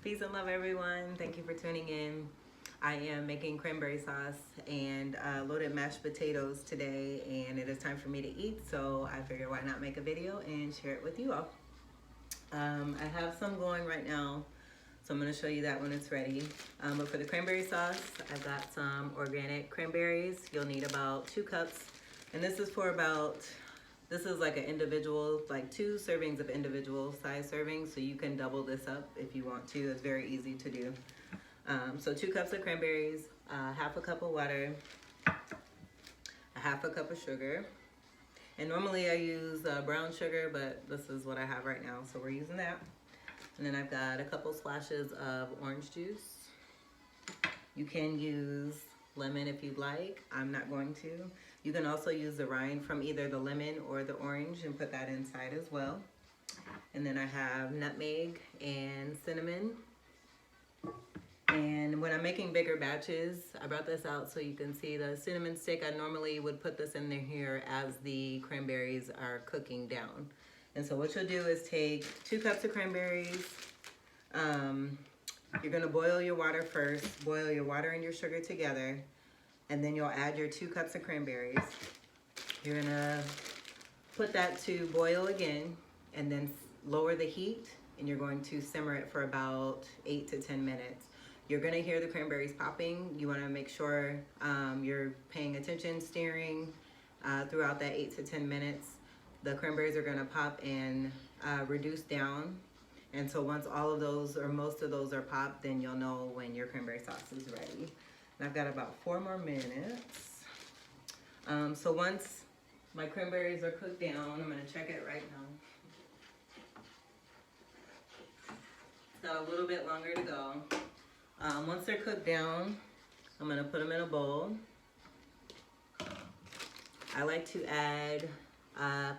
Peace and love, everyone. Thank you for tuning in. I am making cranberry sauce and loaded mashed potatoes today, and it is time for me to eat. So I figured why not make a video and share it with you all. I have some going right now, so I'm going to show you that when it's ready. But for the cranberry sauce, I've got some organic cranberries. You'll need about 2 cups, and this is for about this is like an individual, like 2 servings of individual size servings, so you can double this up if you want to. It's very easy to do. So 2 cups of cranberries, half a cup of water, a half a cup of sugar. And normally I use brown sugar, but this is what I have right now, so we're using that. And then I've got a couple splashes of orange juice. You can use lemon if you'd like. I'm not going to. You can also use the rind from either the lemon or the orange and put that inside as well. And then I have nutmeg and cinnamon. And when I'm making bigger batches, I brought this out so you can see the cinnamon stick. I normally would put this in here as the cranberries are cooking down. And so what you'll do is take 2 cups of cranberries. You're gonna boil your water first, boil your water and your sugar together, and then you'll add your 2 cups of cranberries. You're gonna put that to boil again, and then lower the heat, and you're going to simmer it for about 8 to 10 minutes. You're gonna hear the cranberries popping. You wanna make sure you're paying attention, stirring throughout that 8 to 10 minutes. The cranberries are gonna pop and reduce down. And so once all of those or most of those are popped, then you'll know when your cranberry sauce is ready. And I've got about 4 more minutes. So once my cranberries are cooked down, I'm gonna check it right now. It's got a little bit longer to go. Once they're cooked down, I'm gonna put them in a bowl. I like to add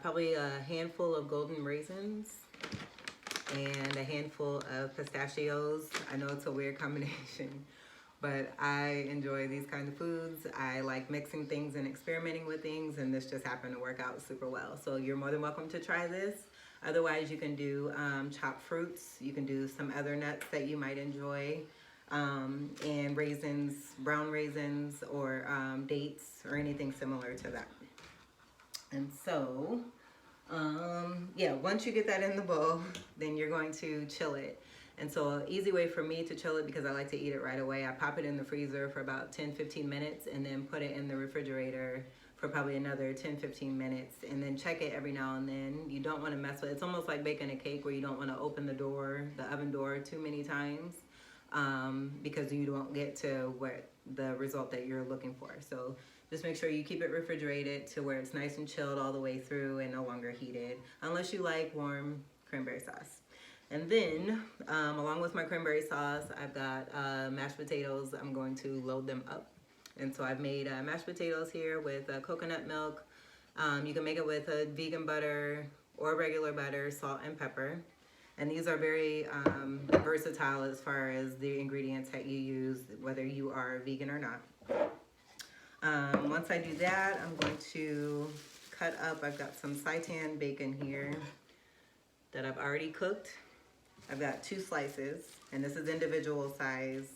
probably a handful of golden raisins and a handful of pistachios. I know it's a weird combination, but I enjoy these kinds of foods. I like mixing things and experimenting with things, and this just happened to work out super well. So you're more than welcome to try this. Otherwise, you can do chopped fruits. You can do some other nuts that you might enjoy, and raisins, brown raisins, or dates, or anything similar to that. And so, yeah, once you get that in the bowl, then you're going to chill it. And so an easy way for me to chill it, because I like to eat it right away, I pop it in the freezer for about 10-15 minutes and then put it in the refrigerator for probably another 10-15 minutes, and then check it every now and then. You don't want to mess with it. It's almost like baking a cake where you don't want to open the door, the oven door, too many times, because you don't get to where the result that you're looking for. So just make sure you keep it refrigerated to where it's nice and chilled all the way through and no longer heated, unless you like warm cranberry sauce. And then, along with my cranberry sauce, I've got mashed potatoes. I'm going to load them up. And so I've made mashed potatoes here with coconut milk. You can make it with a vegan butter or regular butter, salt and pepper. And these are very versatile as far as the ingredients that you use, whether you are vegan or not. Once I do that, I'm going to cut up, I've got some seitan bacon here that I've already cooked. I've got 2 slices, and this is individual size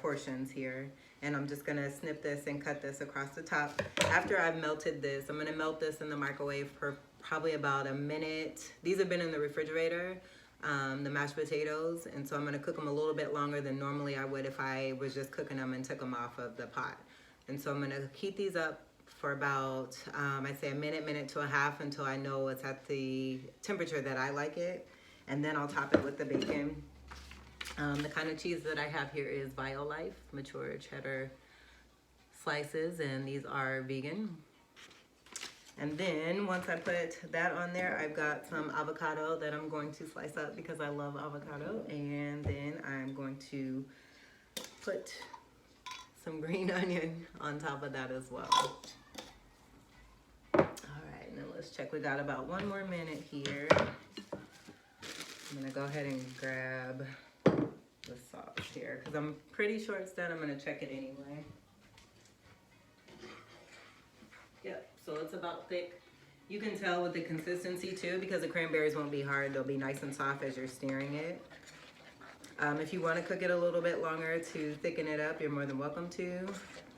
portions here. And I'm just gonna snip this and cut this across the top. After I've melted this, I'm gonna melt this in the microwave for probably about a minute. These have been in the refrigerator, the mashed potatoes, and so I'm gonna cook them a little bit longer than normally I would if I was just cooking them and took them off of the pot. And so I'm gonna heat these up for about, I'd say a minute to a half, until I know it's at the temperature that I like it. And then I'll top it with the bacon. The kind of cheese that I have here is Violife mature cheddar slices, and these are vegan. And then once I put that on there, I've got some avocado that I'm going to slice up because I love avocado. And then I'm going to put some green onion on top of that as well. All right, now let's check. We got about 1 more minute here. I'm gonna go ahead and grab the sauce here because I'm pretty sure it's done. I'm gonna check it anyway. Yep, so it's about thick. You can tell with the consistency too, because the cranberries won't be hard. They'll be nice and soft as you're stirring it. If you want to cook it a little bit longer to thicken it up, you're more than welcome to.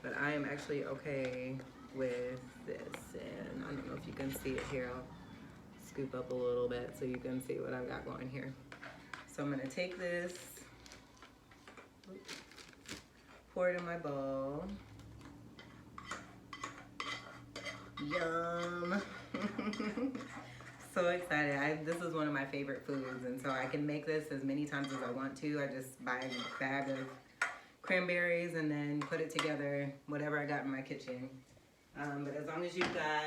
But I am actually okay with this. And I don't know if you can see it here. I'll scoop up a little bit so you can see what I've got going here. So I'm going to take this, pour it in my bowl. Yum! So excited. This is one of my favorite foods, and so I can make this as many times as I want to. I just buy a bag of cranberries and then put it together, whatever I got in my kitchen. But as long as you've got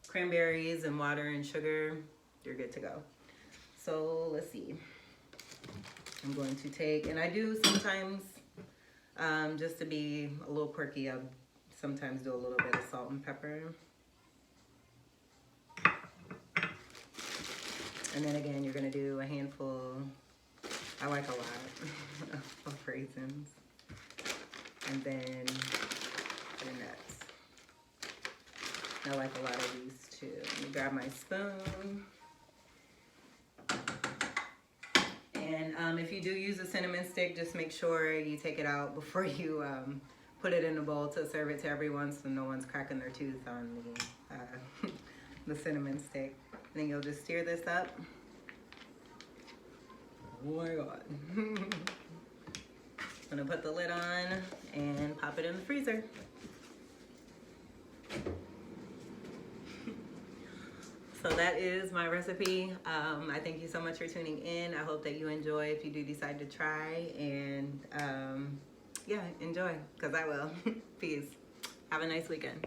cranberries and water and sugar, you're good to go. So let's see. I'm going to take, and I do sometimes, just to be a little quirky, I sometimes do a little bit of salt and pepper. And then again, you're gonna do a handful, I like a lot of raisins. And then the nuts. I like a lot of these too. Let me grab my spoon. And if you do use a cinnamon stick, just make sure you take it out before you put it in a bowl to serve it to everyone, so no one's cracking their tooth on the cinnamon stick. And then you'll just stir this up. Oh my God. I'm gonna put the lid on and pop it in the freezer. So that is my recipe. I thank you so much for tuning in. I hope that you enjoy if you do decide to try, and yeah, enjoy, because I will. Peace. Have a nice weekend.